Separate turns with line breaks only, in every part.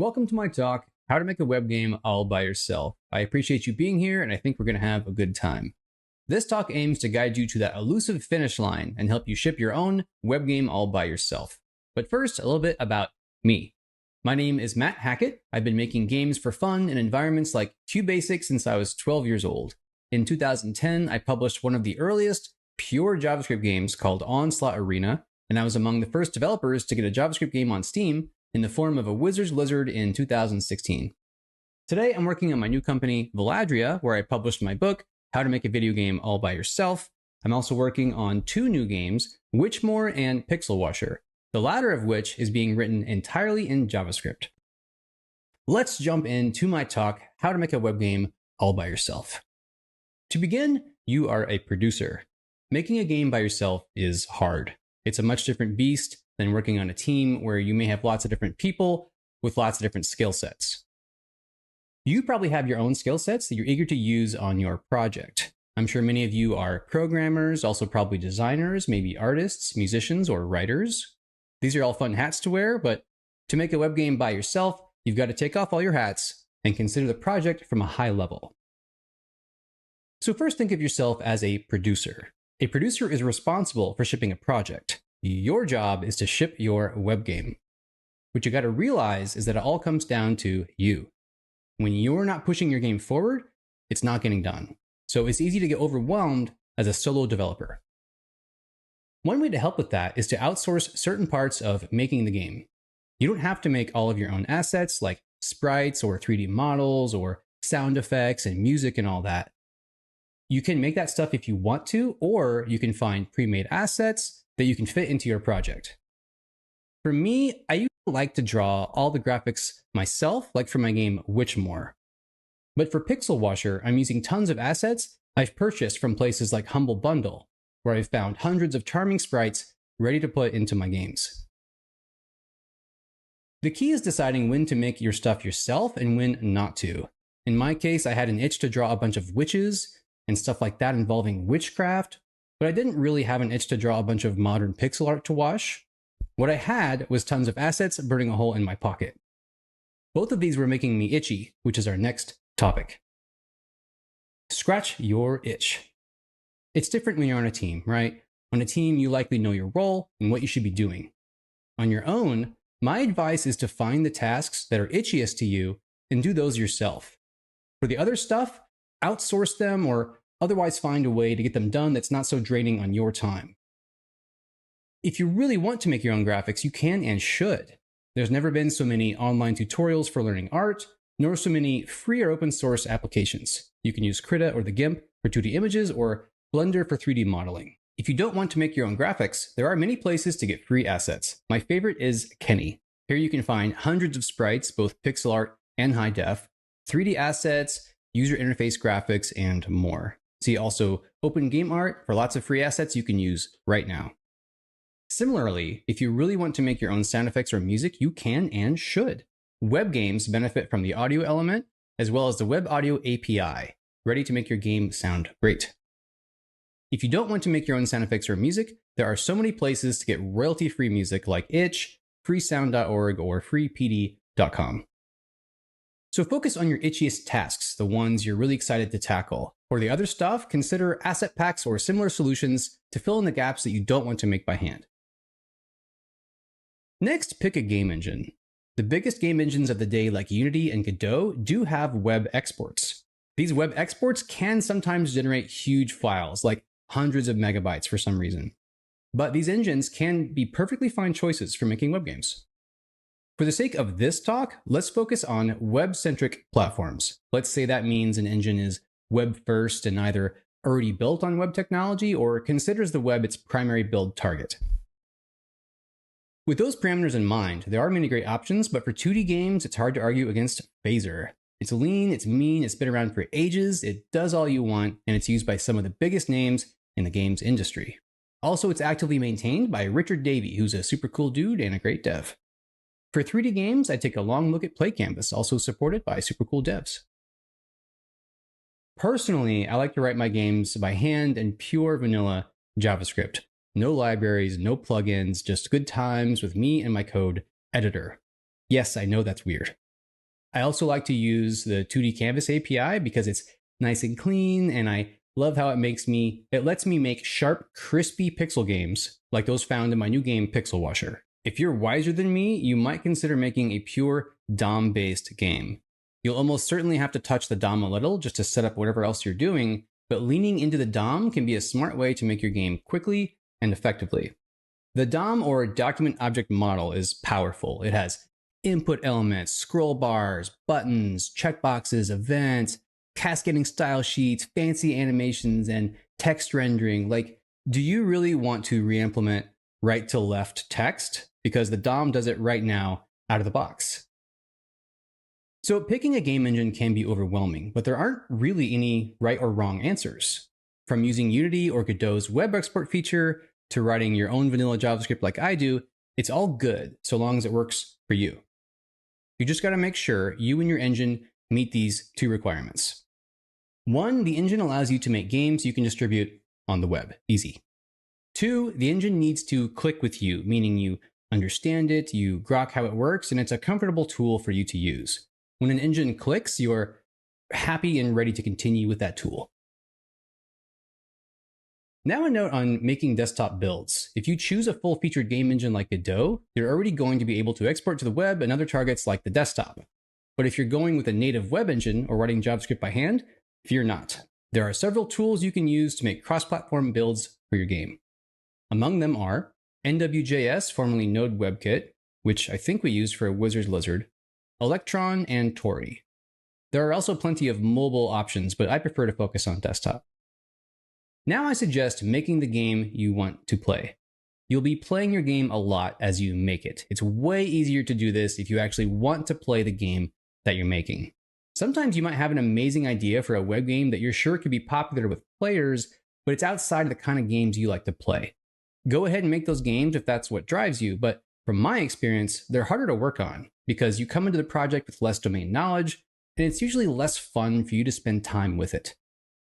Welcome to my talk, How to Make a Web Game All by Yourself. I appreciate you being here, and I think we're going to have a good time. This talk aims to guide you to that elusive finish line and help you ship your own web game all by yourself. But first, a little bit about me. My name is Matt Hackett. I've been making games for fun in environments like QBasic since I was 12 years old. In 2010, I published one of the earliest pure JavaScript games called Onslaught Arena, and I was among the first developers to get a JavaScript game on Steam in the form of a Wizard's Lizard in 2016. Today, I'm working on my new company, Valadria, where I published my book, How to Make a Video Game All by Yourself. I'm also working on two new games, Witchmore and Pixel Washer, the latter of which is being written entirely in JavaScript. Let's jump into my talk, How to Make a Web Game All by Yourself. To begin, you are a producer. Making a game by yourself is hard. It's a much different beast than working on a team where you may have lots of different people with lots of different skill sets. You probably have your own skill sets that you're eager to use on your project. I'm sure many of you are programmers, also probably designers, maybe artists, musicians, or writers. These are all fun hats to wear, but to make a web game by yourself, you've got to take off all your hats and consider the project from a high level. So first, think of yourself as a producer. A producer is responsible for shipping a project. Your job is to ship your web game. What you got to realize is that it all comes down to you. When you're not pushing your game forward, it's not getting done. So it's easy to get overwhelmed as a solo developer. One way to help with that is to outsource certain parts of making the game. You don't have to make all of your own assets like sprites or 3D models or sound effects and music and all that. You can make that stuff if you want to, or you can find pre-made assets that you can fit into your project. For me, I usually like to draw all the graphics myself, like for my game Witchmore. But for Pixel Washer, I'm using tons of assets I've purchased from places like Humble Bundle, where I've found hundreds of charming sprites ready to put into my games. The key is deciding when to make your stuff yourself and when not to. In my case, I had an itch to draw a bunch of witches and stuff like that involving witchcraft, but I didn't really have an itch to draw a bunch of modern pixel art to wash. What I had was tons of assets burning a hole in my pocket. Both of these were making me itchy, which is our next topic. Scratch your itch. It's different when you're on a team, right? On a team, you likely know your role and what you should be doing. On your own, my advice is to find the tasks that are itchiest to you and do those yourself. For the other stuff, outsource them or otherwise find a way to get them done that's not so draining on your time. If you really want to make your own graphics, you can and should. There's never been so many online tutorials for learning art, nor so many free or open source applications. You can use Krita or the GIMP for 2D images or Blender for 3D modeling. If you don't want to make your own graphics, there are many places to get free assets. My favorite is Kenny. Here you can find hundreds of sprites, both pixel art and high def, 3D assets, user interface graphics, and more. See also Open Game Art for lots of free assets you can use right now. Similarly, if you really want to make your own sound effects or music, you can and should. Web games benefit from the audio element, as well as the Web Audio API, ready to make your game sound great. If you don't want to make your own sound effects or music, there are so many places to get royalty-free music like itch, freesound.org, or freepd.com. So focus on your itchiest tasks, the ones you're really excited to tackle. For the other stuff, consider asset packs or similar solutions to fill in the gaps that you don't want to make by hand. Next, pick a game engine. The biggest game engines of the day like Unity and Godot do have web exports. These web exports can sometimes generate huge files, like hundreds of megabytes for some reason. But these engines can be perfectly fine choices for making web games. For the sake of this talk, let's focus on web-centric platforms. Let's say that means an engine is web-first and either already built on web technology or considers the web its primary build target. With those parameters in mind, there are many great options, but for 2D games, it's hard to argue against Phaser. It's lean, it's mean, it's been around for ages, it does all you want, and it's used by some of the biggest names in the games industry. Also, it's actively maintained by Richard Davey, who's a super cool dude and a great dev. For 3D games, I take a long look at PlayCanvas, also supported by super cool devs. Personally, I like to write my games by hand in pure vanilla JavaScript. No libraries, no plugins, just good times with me and my code editor. Yes, I know that's weird. I also like to use the 2D Canvas API because it's nice and clean, and I love how it lets me make sharp, crispy pixel games like those found in my new game Pixel Washer. If you're wiser than me, you might consider making a pure DOM-based game. You'll almost certainly have to touch the DOM a little just to set up whatever else you're doing, but leaning into the DOM can be a smart way to make your game quickly and effectively. The DOM, or Document Object Model, is powerful. It has input elements, scroll bars, buttons, checkboxes, events, cascading style sheets, fancy animations, and text rendering. Like, do you really want to re-implement right to left text? Because the DOM does it right now out of the box. So picking a game engine can be overwhelming, but there aren't really any right or wrong answers. From using Unity or Godot's web export feature to writing your own vanilla JavaScript like I do, it's all good so long as it works for you. You just got to make sure you and your engine meet these two requirements. 1, the engine allows you to make games you can distribute on the web. Easy. 2, the engine needs to click with you, meaning you understand it, you grok how it works, and it's a comfortable tool for you to use. When an engine clicks, you're happy and ready to continue with that tool. Now a note on making desktop builds. If you choose a full-featured game engine like Godot, you're already going to be able to export to the web and other targets like the desktop. But if you're going with a native web engine or writing JavaScript by hand, fear not. There are several tools you can use to make cross-platform builds for your game. Among them are NW.js, formerly Node WebKit, which I think we used for Wizard's Lizard, Electron, and Tori. There are also plenty of mobile options, but I prefer to focus on desktop. Now I suggest making the game you want to play. You'll be playing your game a lot as you make it. It's way easier to do this if you actually want to play the game that you're making. Sometimes you might have an amazing idea for a web game that you're sure could be popular with players, but it's outside of the kind of games you like to play. Go ahead and make those games if that's what drives you, but from my experience, they're harder to work on because you come into the project with less domain knowledge, and it's usually less fun for you to spend time with it.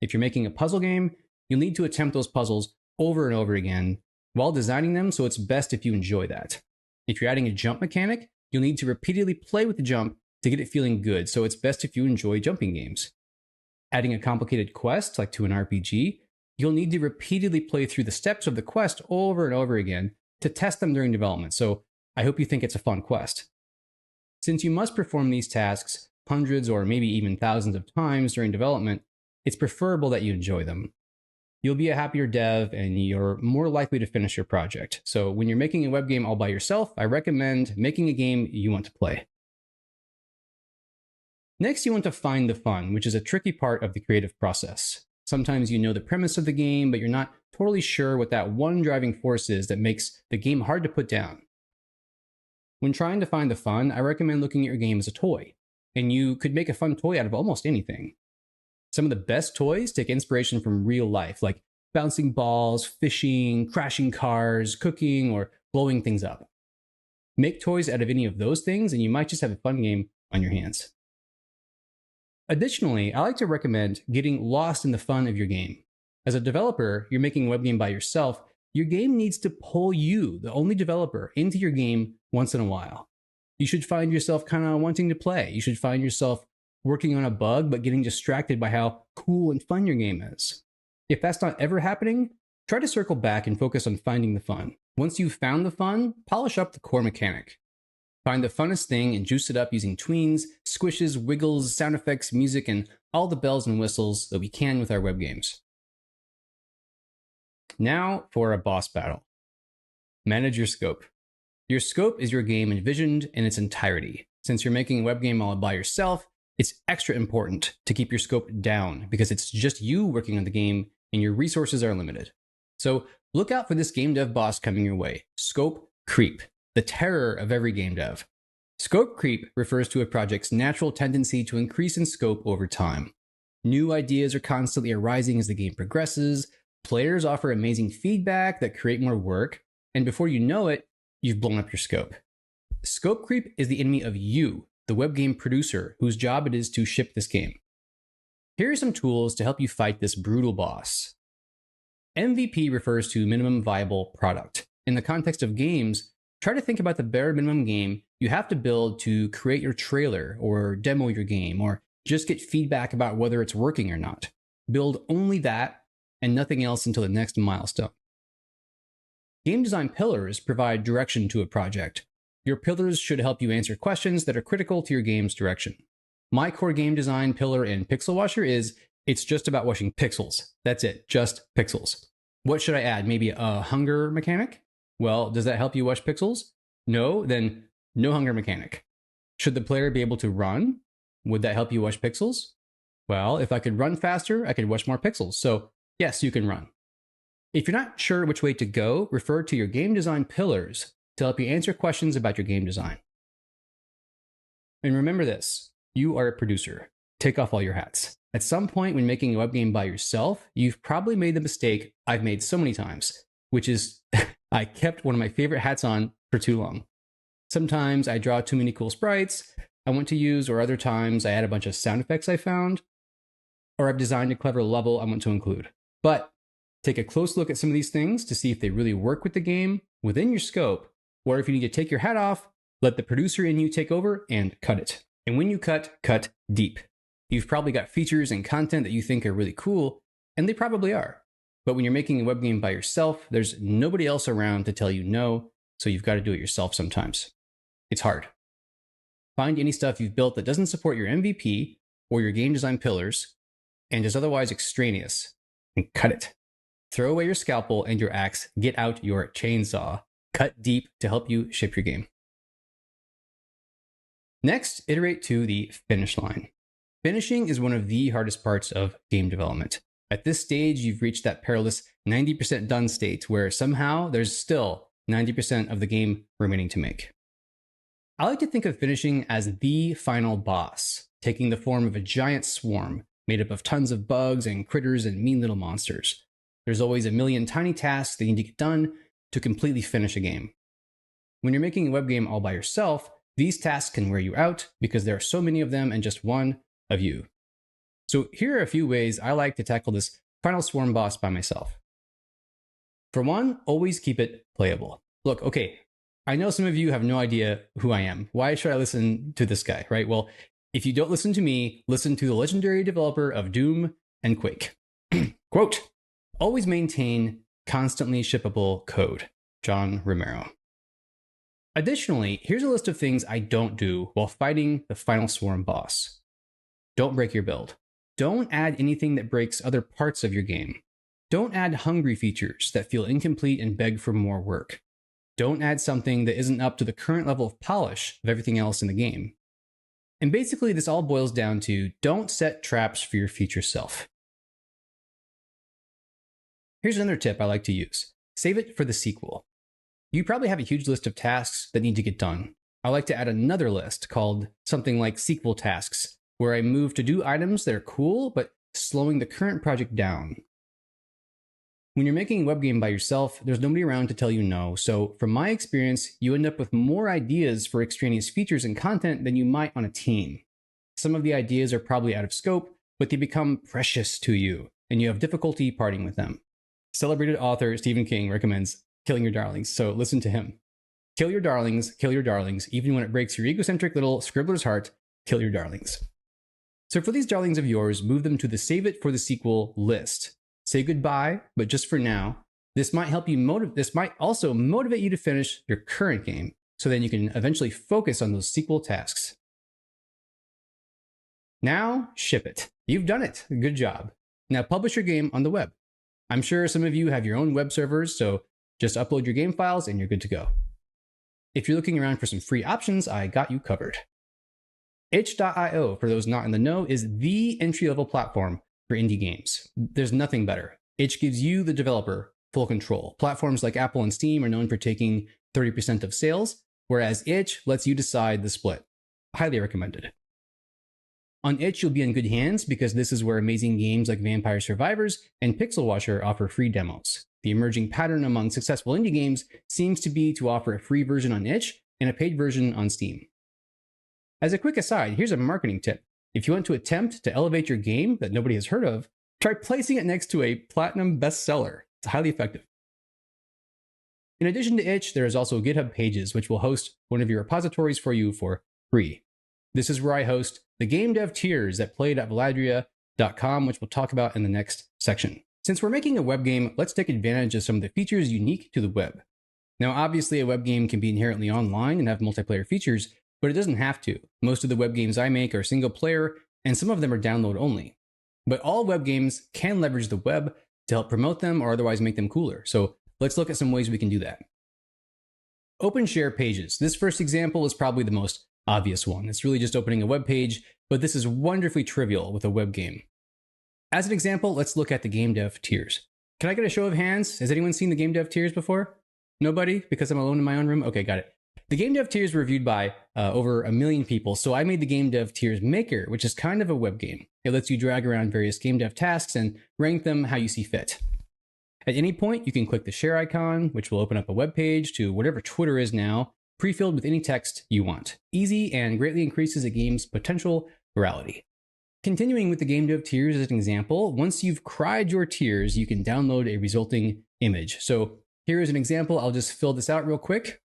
If you're making a puzzle game, you'll need to attempt those puzzles over and over again while designing them, so it's best if you enjoy that. If you're adding a jump mechanic, you'll need to repeatedly play with the jump to get it feeling good, so it's best if you enjoy jumping games. Adding a complicated quest, like to an RPG, you'll need to repeatedly play through the steps of the quest over and over again to test them during development, so I hope you think it's a fun quest. Since you must perform these tasks hundreds or maybe even thousands of times during development, it's preferable that you enjoy them. You'll be a happier dev and you're more likely to finish your project. So when you're making a web game all by yourself, I recommend making a game you want to play. Next, you want to find the fun, which is a tricky part of the creative process. Sometimes you know the premise of the game, but you're not totally sure what that one driving force is that makes the game hard to put down. When trying to find the fun, I recommend looking at your game as a toy, and you could make a fun toy out of almost anything. Some of the best toys take inspiration from real life, like bouncing balls, fishing, crashing cars, cooking, or blowing things up. Make toys out of any of those things, and you might just have a fun game on your hands. Additionally, I like to recommend getting lost in the fun of your game. As a developer, you're making a web game by yourself, your game needs to pull you, the only developer, into your game once in a while. You should find yourself kind of wanting to play. You should find yourself working on a bug, but getting distracted by how cool and fun your game is. If that's not ever happening, try to circle back and focus on finding the fun. Once you've found the fun, polish up the core mechanic. Find the funnest thing and juice it up using tweens, squishes, wiggles, sound effects, music, and all the bells and whistles that we can with our web games. Now for a boss battle. Manage your scope. Your scope is your game envisioned in its entirety. Since you're making a web game all by yourself, it's extra important to keep your scope down because it's just you working on the game and your resources are limited. So look out for this game dev boss coming your way. Scope creep, the terror of every game dev. Scope creep refers to a project's natural tendency to increase in scope over time. New ideas are constantly arising as the game progresses. Players offer amazing feedback that create more work, and before you know it, you've blown up your scope. Scope creep is the enemy of you, the web game producer, whose job it is to ship this game. Here are some tools to help you fight this brutal boss. MVP refers to minimum viable product. In the context of games, try to think about the bare minimum game you have to build to create your trailer or demo your game or just get feedback about whether it's working or not. Build only that and nothing else until the next milestone. Game design pillars provide direction to a project. Your pillars should help you answer questions that are critical to your game's direction. My core game design pillar in Pixel Washer is it's just about washing pixels. That's it, just pixels. What should I add? Maybe a hunger mechanic? Well, does that help you wash pixels? No, then no hunger mechanic. Should the player be able to run? Would that help you wash pixels? Well, if I could run faster, I could wash more pixels. So yes, you can run. If you're not sure which way to go, refer to your game design pillars to help you answer questions about your game design. And remember this, you are a producer. Take off all your hats. At some point when making a web game by yourself, you've probably made the mistake I've made so many times, which is I kept one of my favorite hats on for too long. Sometimes I draw too many cool sprites I want to use, or other times I add a bunch of sound effects I found, or I've designed a clever level I want to include. But take a close look at some of these things to see if they really work with the game within your scope, or if you need to take your hat off, let the producer in you take over and cut it. And when you cut, cut deep. You've probably got features and content that you think are really cool, and they probably are. But when you're making a web game by yourself, there's nobody else around to tell you no, so you've got to do it yourself sometimes. It's hard. Find any stuff you've built that doesn't support your MVP or your game design pillars and is otherwise extraneous, and cut it. Throw away your scalpel and your axe, get out your chainsaw. Cut deep to help you ship your game. Next, iterate to the finish line. Finishing is one of the hardest parts of game development. At this stage, you've reached that perilous 90% done state where somehow there's still 90% of the game remaining to make. I like to think of finishing as the final boss, taking the form of a giant swarm made up of tons of bugs and critters and mean little monsters. There's always a million tiny tasks that you need to get done to completely finish a game. When you're making a web game all by yourself, these tasks can wear you out because there are so many of them and just one of you. So here are a few ways I like to tackle this final swarm boss by myself. For one, always keep it playable. Look, okay, I know some of you have no idea who I am. Why should I listen to this guy, right? Well, if you don't listen to me, listen to the legendary developer of Doom and Quake. Quote, always maintain constantly shippable code. John Romero. Additionally, here's a list of things I don't do while fighting the final swarm boss. Don't break your build. Don't add anything that breaks other parts of your game. Don't add hungry features that feel incomplete and beg for more work. Don't add something that isn't up to the current level of polish of everything else in the game. And basically, this all boils down to don't set traps for your future self. Here's another tip I like to use. Save it for the sequel. You probably have a huge list of tasks that need to get done. I like to add another list called something like sequel tasks, where I move to do items that are cool, but slowing the current project down. When you're making a web game by yourself, there's nobody around to tell you no, so from my experience, you end up with more ideas for extraneous features and content than you might on a team. Some of the ideas are probably out of scope, but they become precious to you, and you have difficulty parting with them. Celebrated author Stephen King recommends killing your darlings, so listen to him. Kill your darlings, even when it breaks your egocentric little scribbler's heart, kill your darlings. So for these darlings of yours, move them to the save it for the sequel list. Say goodbye, but just for now. This might also motivate you to finish your current game, so then you can eventually focus on those sequel tasks. Now, ship it. You've done it. Good job. Now publish your game on the web. I'm sure some of you have your own web servers, so just upload your game files and you're good to go. If you're looking around for some free options, I got you covered. itch.io, for those not in the know, is the entry-level platform for indie games. There's nothing better. Itch gives you, the developer, full control. Platforms like Apple and Steam are known for taking 30% of sales, whereas Itch lets you decide the split. Highly recommended. On Itch, you'll be in good hands because this is where amazing games like Vampire Survivors and Pixel Washer offer free demos. The emerging pattern among successful indie games seems to be to offer a free version on Itch and a paid version on Steam. As a quick aside, here's a marketing tip. If you want to attempt to elevate your game that nobody has heard of, try placing it next to a platinum bestseller. It's highly effective. In addition to itch, there is also GitHub Pages, which will host one of your repositories for you for free. This is where I host the game dev tiers at play.valadria.com, which we'll talk about in the next section. Since we're making a web game, let's take advantage of some of the features unique to the web. Now, obviously, a web game can be inherently online and have multiplayer features, but it doesn't have to. Most of the web games I make are single player, and some of them are download only. But all web games can leverage the web to help promote them or otherwise make them cooler. So let's look at some ways we can do that. Open share pages. This first example is probably the most obvious one. It's really just opening a web page, but this is wonderfully trivial with a web game. As an example, let's look at the game dev tiers. Can I get a show of hands? Has anyone seen the game dev tiers before? Nobody? Because I'm alone in my own room? Okay, got it. The game dev tiers were reviewed by over 1 million people, so I made the game dev tiers maker, which is kind of a web game. It lets you drag around various game dev tasks and rank them how you see fit. At any point, you can click the share icon, which will open up a web page to whatever Twitter is now, pre-filled with any text you want. Easy and greatly increases a game's potential virality. Continuing with the game dev tiers as an example, once you've cried your tears, you can download a resulting image. So here is an example. I'll just fill this out real quick.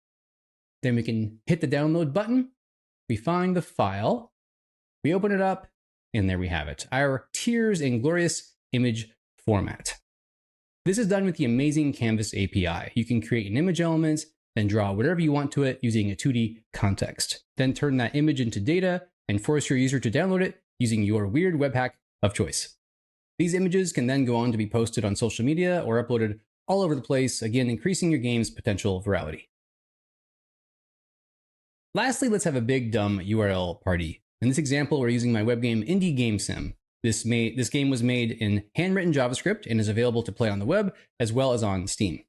Then we can hit the download button. We find the file. We open it up, and there we have it. Our tears in glorious image format. This is done with the amazing Canvas API. You can create an image element, then draw whatever you want to it using a 2D context. Then turn that image into data and force your user to download it using your weird web hack of choice. These images can then go on to be posted on social media or uploaded all over the place, again, increasing your game's potential virality. Lastly, let's have a big dumb URL party. In this example, we're using my web game Indie Game Sim. This game was made in handwritten JavaScript and is available to play on the web as well as on Steam.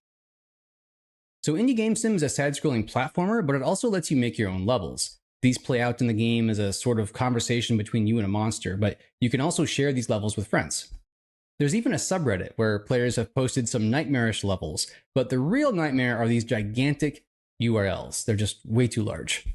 So Indie Game Sim is a side-scrolling platformer, but it also lets you make your own levels. These play out in the game as a sort of conversation between you and a monster, but you can also share these levels with friends. There's even a subreddit where players have posted some nightmarish levels, but the real nightmare are these gigantic URLs. They're just way too large.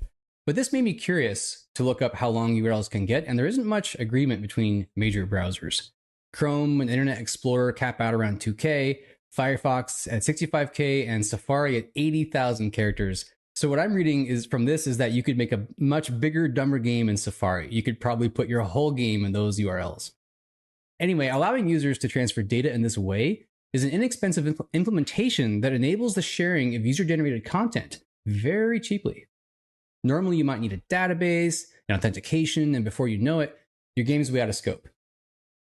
But this made me curious to look up how long URLs can get, and there isn't much agreement between major browsers. Chrome and Internet Explorer cap out around 2K, Firefox at 65K, and Safari at 80,000 characters. So what I'm reading is that you could make a much bigger, dumber game in Safari. You could probably put your whole game in those URLs. Anyway, allowing users to transfer data in this way is an inexpensive implementation that enables the sharing of user-generated content very cheaply. Normally, you might need a database, an authentication, and before you know it, your game's way out of scope.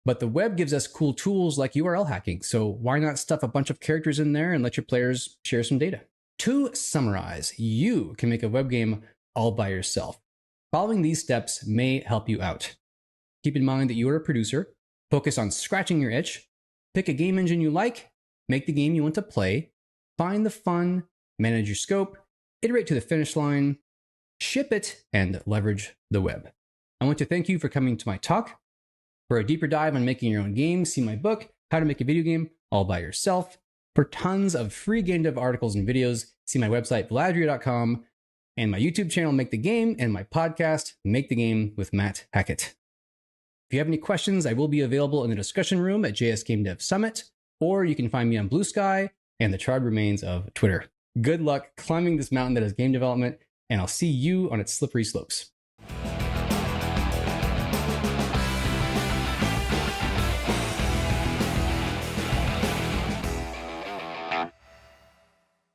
But the web gives us cool tools like URL hacking, so why not stuff a bunch of characters in there and let your players share some data? To summarize, you can make a web game all by yourself. Following these steps may help you out. Keep in mind that you are a producer. Focus on scratching your itch. Pick a game engine you like. Make the game you want to play. Find the fun. Manage your scope. Iterate to the finish line. Ship it and leverage the web. I want to thank you for coming to my talk. For a deeper dive on making your own games, see my book, How to Make a Video Game All by Yourself. For tons of free game dev articles and videos, see my website, valadria.com, and my YouTube channel, Make the Game, and my podcast, Make the Game with Matt Hackett. If you have any questions, I will be available in the discussion room at JS GameDev Summit, or you can find me on Blue Sky and the charred remains of Twitter. Good luck climbing this mountain that is game development, and I'll see you on its slippery slopes.